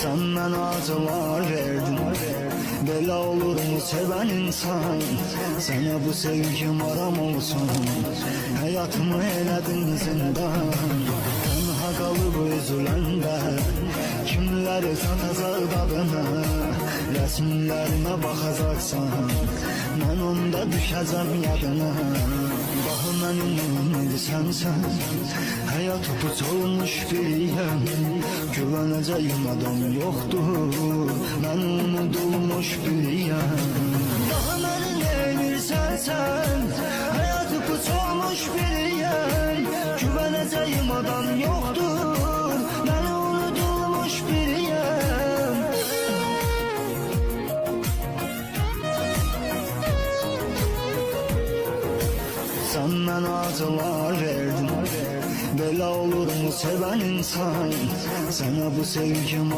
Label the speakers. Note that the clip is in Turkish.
Speaker 1: Sen bana acılar verdin, böyle olur mu seven insan? Sana bu sevgim aram olsun, hayatımı eyledin zindan. Tenha kalıp üzülende kimler satacak dadına? Resimlerine bakacaksan ben onda düşeceğim yadına. Daha benim ümidi sensen, hayat upuç olmuş biriyem. Güveneceğim adam yoktur, ben unutulmuş biriyem. Daha benim emir sensen, hayat upuç olmuş biriyem. Güveneceğim adam yoktur, ben unutulmuş biriyem. Sen bana acılar verdin, böyle olur mu seven insan? Sana bu sevgim